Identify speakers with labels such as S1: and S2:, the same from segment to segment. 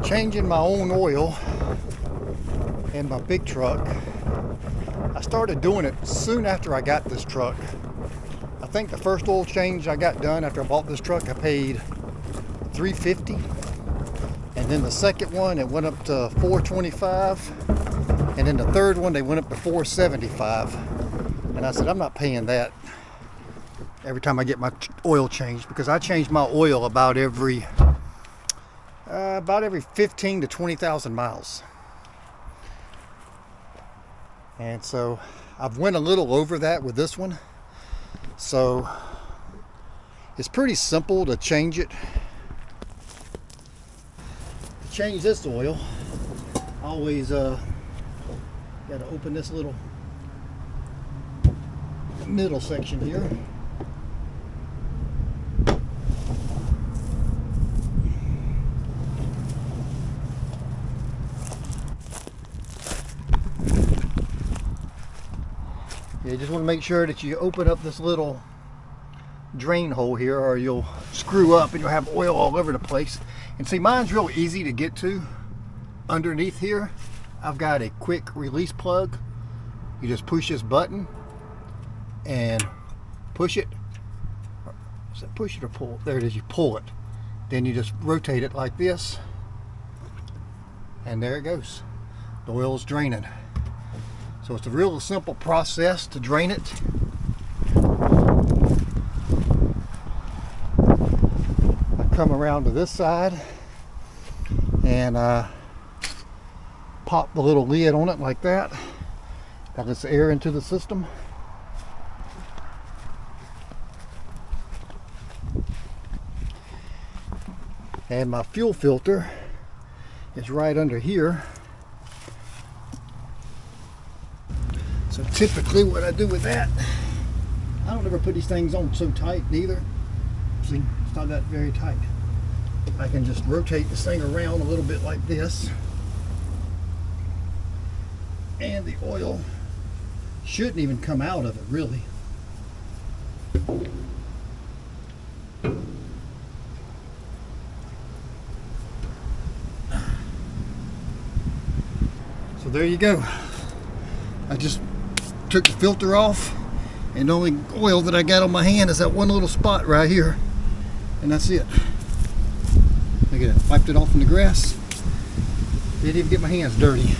S1: changing my own oil in my big truck. I started doing it soon after I got this truck. I think the first oil change I got done after I bought this truck, I paid $350, and then the second one it went up to $425, and then the third one they went up to $475. And I said, I'm not paying that every time I get my oil changed, because I change my oil about every 15 to 20,000 miles. And so I've went a little over that with this one. So it's pretty simple to change it. To change this oil, I always got to open this little middle section here. You just want to make sure that you open up this little drain hole here, or you'll screw up and you'll have oil all over the place. And see, mine's real easy to get to. Underneath here, I've got a quick release plug. You just push this button and push it. Is that push it or pull? There it is, you pull it. Then you just rotate it like this, and there it goes. The oil is draining. So it's a real simple process to drain it. I come around to this side and pop the little lid on it like that. That lets air into the system. And my fuel filter is right under here. So typically what I do with that, I don't ever put these things on so tight neither. See, it's not that very tight. I can just rotate this thing around a little bit like this, and the oil shouldn't even come out of it really. So there you go. I just took the filter off, and the only oil that I got on my hand is that one little spot right here, and that's it. Look at that, wiped it off in the grass. Didn't even get my hands dirty.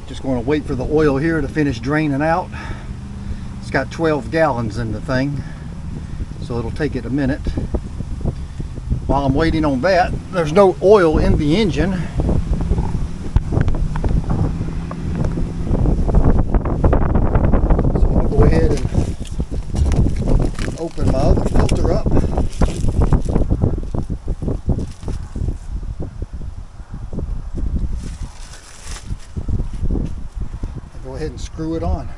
S1: Just going to wait for the oil here to finish draining out. It's got 12 gallons in the thing, so it'll take it a minute. While I'm waiting on that, there's no oil in the engine. So I'll go ahead and open my other filter up. I'll go ahead and screw it on.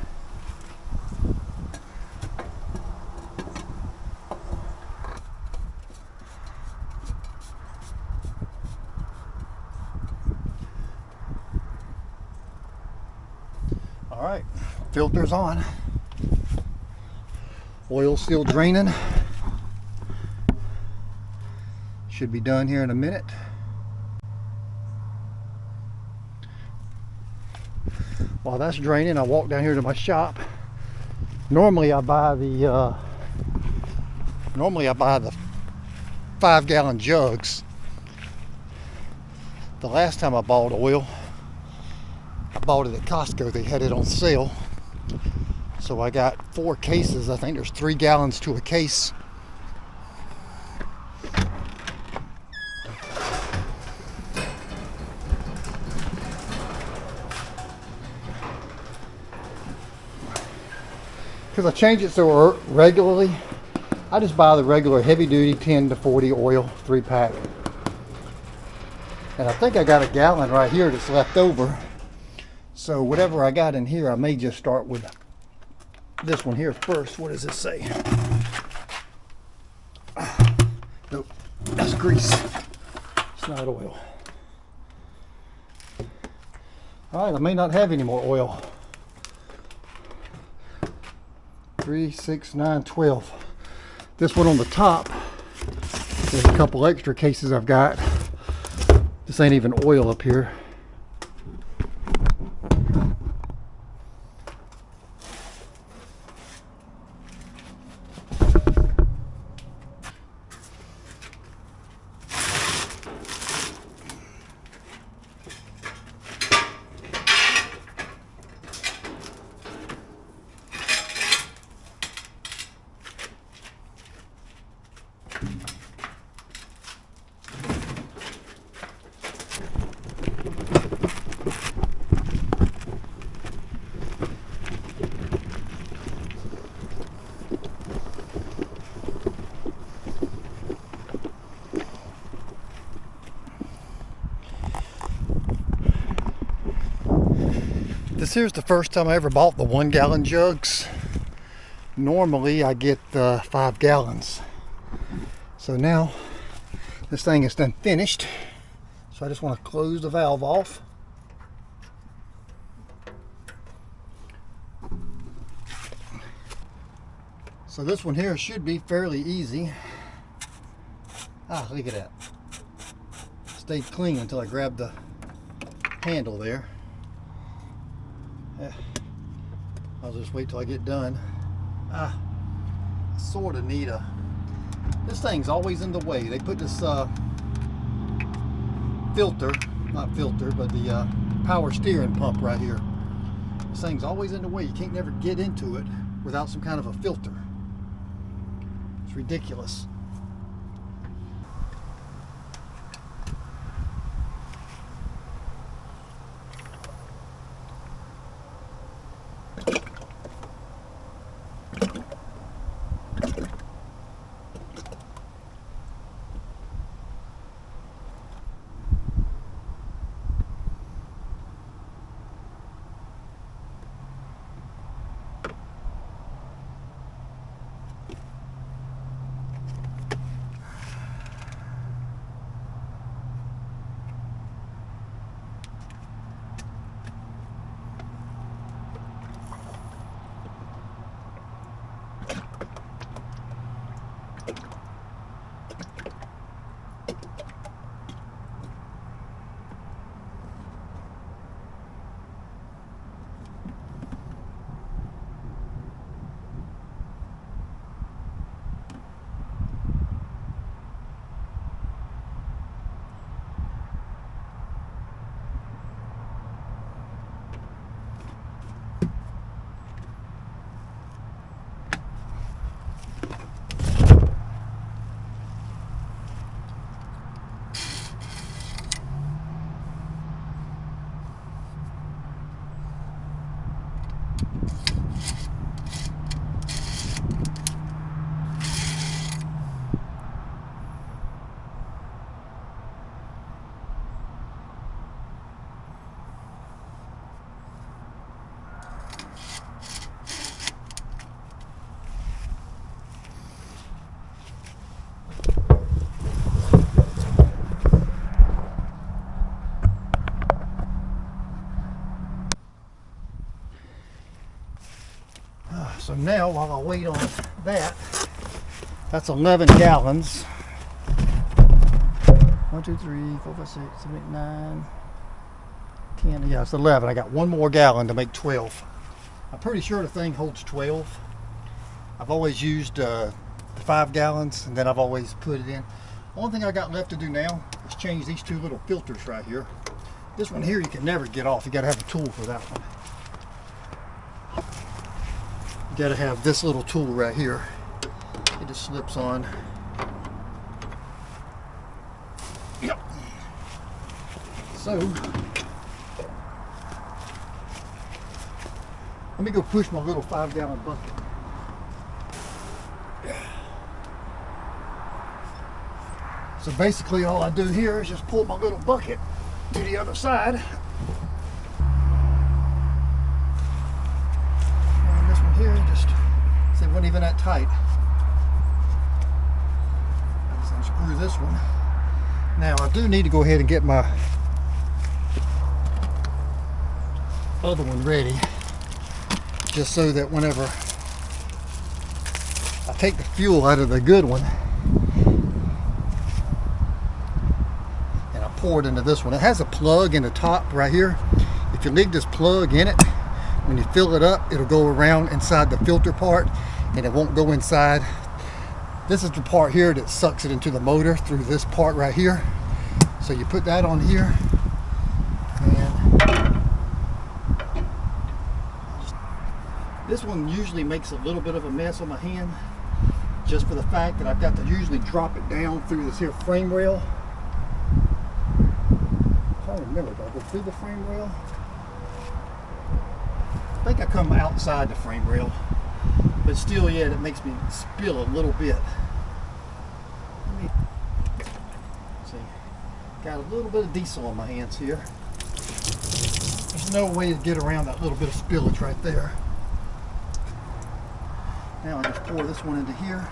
S1: All right, filter's on. Oil still draining. Should be done here in a minute. While that's draining, I walk down here to my shop. Normally I buy the 5-gallon jugs. The last time I bought oil, I bought it at Costco. They had it on sale. So I got 4 cases. I think there's 3 gallons to a case. Because I change it so regularly, I just buy the regular heavy duty 10 to 40 oil 3-pack. And I think I got a gallon right here that's left over. So whatever I got in here, I may just start with this one here first. What does it say? Nope, that's grease. It's not oil. All right, I may not have any more oil. 3, 6, 9, 12. This one on the top There's a couple extra cases I've got. This ain't even oil up here. This here's the first time I ever bought the 1 gallon jugs. Normally I get 5 gallons. So now this thing is done finished. So I just want to close the valve off. So this one here should be fairly easy. Ah, look at that. Stayed clean until I grabbed the handle there. I'll just wait till I get done. I sort of need this thing's always in the way. They put this filter, not filter, but the power steering pump right here. This thing's always in the way. You can't never get into it without some kind of a filter. It's ridiculous. So now, while I wait on that, that's 11 gallons. 1, 2, 3, 4, 5, 6, 7, 8, 9, 10. Yeah, it's 11. I got one more gallon to make 12. I'm pretty sure the thing holds 12. I've always used the 5 gallons, and then I've always put it in. Only thing I got left to do now is change these two little filters right here. This one here you can never get off. You got to have a tool for that one. You got to have this little tool right here. It just slips on. Yep. So let me go push my little 5 gallon bucket. So basically all I do here is just pull my little bucket to the other side. And this one here, just, see, it wasn't even that tight. So unscrew this one. Now I do need to go ahead and get my other one ready, just so that whenever I take the fuel out of the good one, pour it into this one. It has a plug in the top right here. If you leave this plug in it, when you fill it up, it'll go around inside the filter part and it won't go inside. This is the part here that sucks it into the motor through this part right here. So you put that on here, and this one usually makes a little bit of a mess on my hand, just for the fact that I've got to usually drop it down through this here frame rail. I'm trying to remember, do I go through the frame rail? I think I come outside the frame rail, but still, yeah, it makes me spill a little bit. Let me see. Got a little bit of diesel on my hands here. There's no way to get around that little bit of spillage right there. Now I just pour this one into here.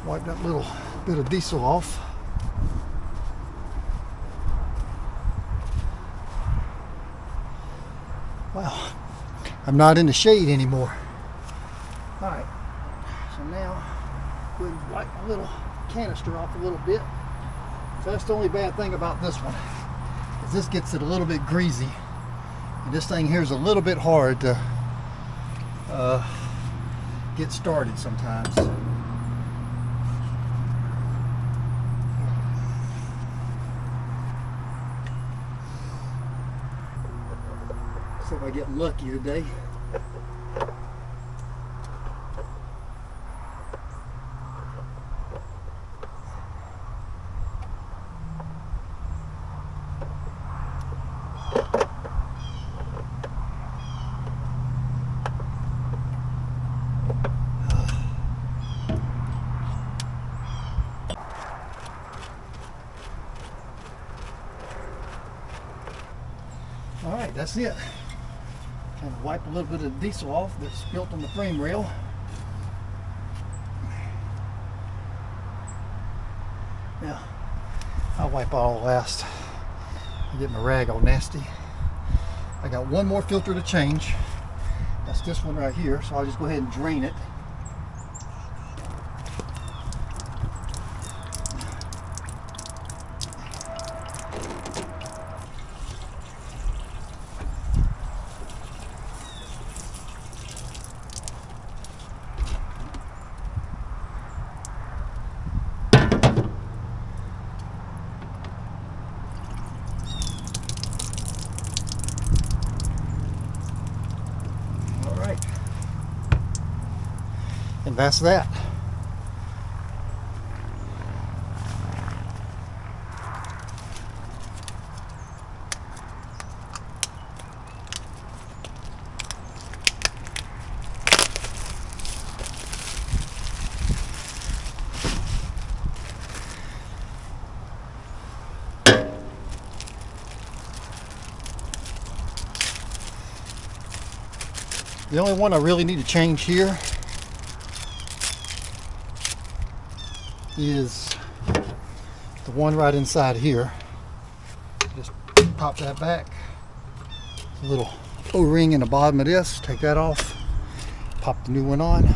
S1: Wipe that little bit of diesel off. Wow, I'm not in the shade anymore. All right, so now go ahead and wipe my little canister off a little bit. So that's the only bad thing about this one, is this gets it a little bit greasy. And this thing here is a little bit hard to get started sometimes. See if I get lucky today. All right, that's it. Kind of wipe a little bit of diesel off that's spilt on the frame rail. Now, I'll wipe all last. I get my rag all nasty. I got one more filter to change. That's this one right here, so I'll just go ahead and drain it. And that's that. The only one I really need to change here is the one right inside here. Just pop that back. A little O-ring in the bottom of this. Take that off. Pop the new one on.